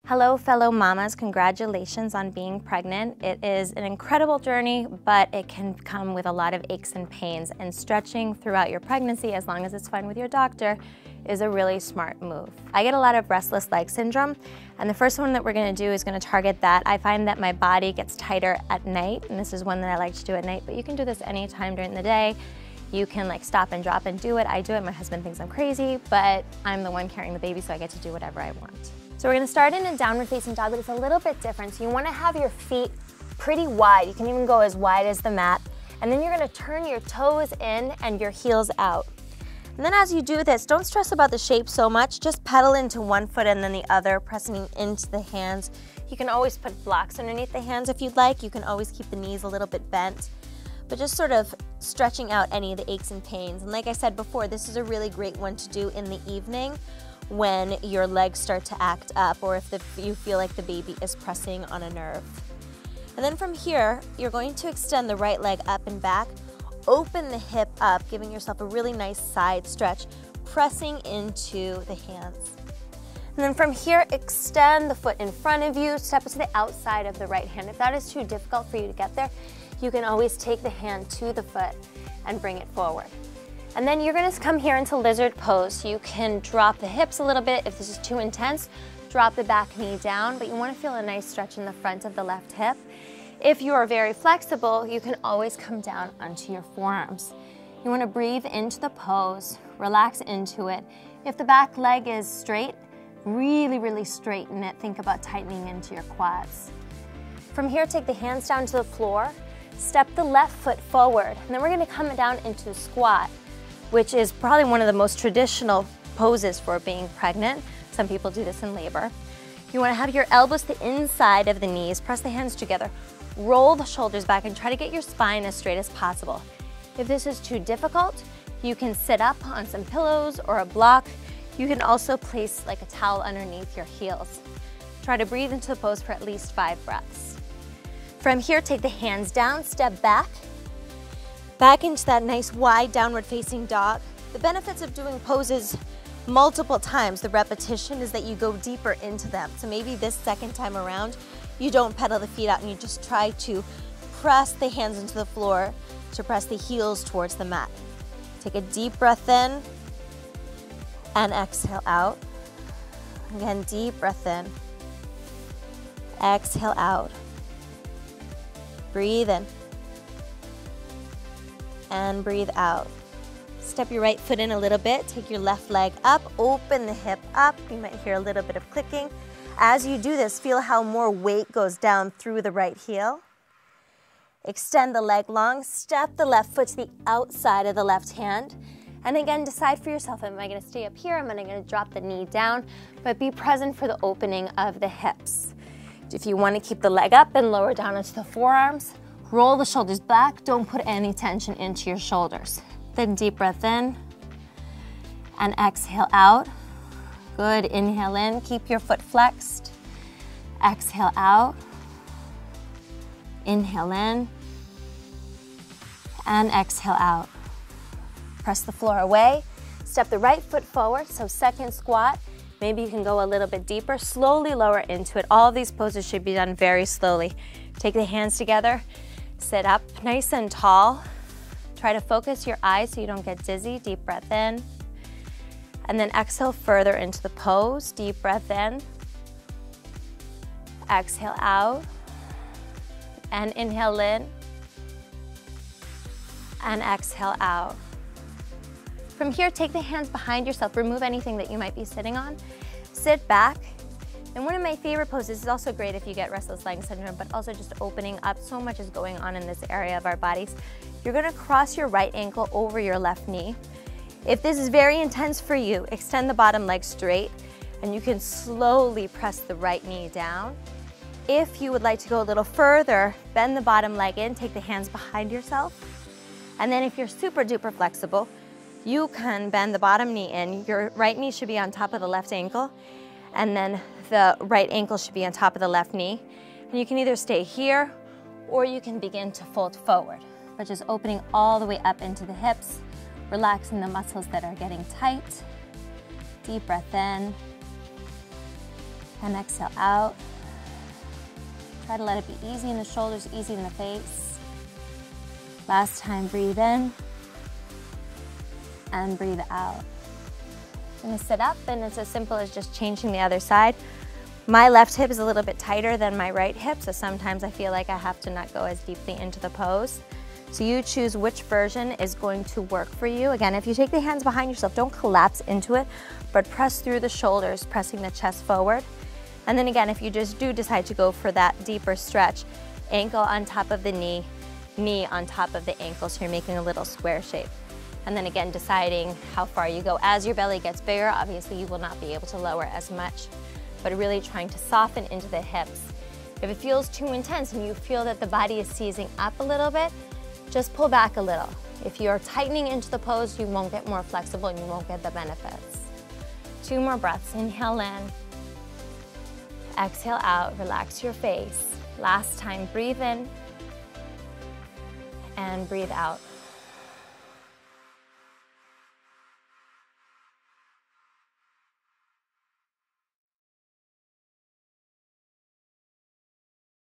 Hello, fellow mamas. Congratulations on being pregnant. It is an incredible journey, but it can come with a lot of aches and pains, and stretching throughout your pregnancy, as long as it's fine with your doctor, is a really smart move. I get a lot of restless leg syndrome, and the first one that we're gonna do is gonna target that. I find that my body gets tighter at night, and this is one that I like to do at night, but you can do this anytime during the day. You can like stop and drop and do it. I do it. My husband thinks I'm crazy, but I'm the one carrying the baby, so I get to do whatever I want. So we're gonna start in a downward facing dog, but it's a little bit different. So you wanna have your feet pretty wide. You can even go as wide as the mat. And then you're gonna turn your toes in and your heels out. And then as you do this, don't stress about the shape so much. Just pedal into one foot and then the other, pressing into the hands. You can always put blocks underneath the hands if you'd like. You can always keep the knees a little bit bent, but just sort of stretching out any of the aches and pains. And like I said before, this is a really great one to do in the evening when your legs start to act up, or if you feel like the baby is pressing on a nerve. And then from here, you're going to extend the right leg up and back, open the hip up, giving yourself a really nice side stretch, pressing into the hands. And then from here, extend the foot in front of you, step to the outside of the right hand. If that is too difficult for you to get there, you can always take the hand to the foot and bring it forward. And then you're gonna come here into lizard pose. You can drop the hips a little bit. If this is too intense, drop the back knee down, but you wanna feel a nice stretch in the front of the left hip. If you are very flexible, you can always come down onto your forearms. You wanna breathe into the pose, relax into it. If the back leg is straight, really straighten it. Think about tightening into your quads. From here, take the hands down to the floor, step the left foot forward, and then we're gonna come down into squat, which is probably one of the most traditional poses for being pregnant. Some people do this in labor. You wanna have your elbows to the inside of the knees, press the hands together, roll the shoulders back, and try to get your spine as straight as possible. If this is too difficult, you can sit up on some pillows or a block. You can also place like a towel underneath your heels. Try to breathe into the pose for at least 5 breaths. From here, take the hands down, step back into that nice wide downward facing dog. The benefits of doing poses multiple times, the repetition, is that you go deeper into them. So maybe this second time around, you don't pedal the feet out and you just try to press the hands into the floor to press the heels towards the mat. Take a deep breath in and exhale out. Again, deep breath in, exhale out. Breathe in and breathe out. Step your right foot in a little bit, take your left leg up, open the hip up. You might hear a little bit of clicking. As you do this, feel how more weight goes down through the right heel. Extend the leg long, step the left foot to the outside of the left hand. And again, decide for yourself, am I gonna stay up here? Am I gonna drop the knee down? But be present for the opening of the hips. If you wanna keep the leg up and lower down into the forearms, roll the shoulders back, don't put any tension into your shoulders. Then deep breath in and exhale out. Good, inhale in, keep your foot flexed. Exhale out, inhale in, and exhale out. Press the floor away, step the right foot forward, so second squat. Maybe you can go a little bit deeper, slowly lower into it. All of these poses should be done very slowly. Take the hands together, sit up nice and tall. Try to focus your eyes so you don't get dizzy. Deep breath in. And then exhale further into the pose. Deep breath in. Exhale out. And inhale in. And exhale out. From here, take the hands behind yourself. Remove anything that you might be sitting on. Sit back. And one of my favorite poses is also great if you get restless leg syndrome, but also just opening up. So much is going on in this area of our bodies. You're gonna cross your right ankle over your left knee. If this is very intense for you, extend the bottom leg straight, and you can slowly press the right knee down. If you would like to go a little further, bend the bottom leg in, take the hands behind yourself. And then if you're super duper flexible, you can bend the bottom knee in. Your right knee should be on top of the left ankle, and then the right ankle should be on top of the left knee. And you can either stay here, or you can begin to fold forward, but just opening all the way up into the hips, relaxing the muscles that are getting tight. Deep breath in And exhale out. Try to let it be easy in the shoulders, easy in the face. Last time, breathe in and breathe out. I'm gonna sit up, and it's as simple as just changing the other side. My left hip is a little bit tighter than my right hip, so sometimes I feel like I have to not go as deeply into the pose. So you choose which version is going to work for you. Again, if you take the hands behind yourself, don't collapse into it, but press through the shoulders, pressing the chest forward. And then again, if you just do decide to go for that deeper stretch, ankle on top of the knee, knee on top of the ankle, so you're making a little square shape. And then again, deciding how far you go. As your belly gets bigger, obviously you will not be able to lower as much, but really trying to soften into the hips. If it feels too intense and you feel that the body is seizing up a little bit, just pull back a little. If you're tightening into the pose, you won't get more flexible and you won't get the benefits. 2 more breaths. Inhale in. Exhale out. Relax your face. Last time, breathe in and breathe out.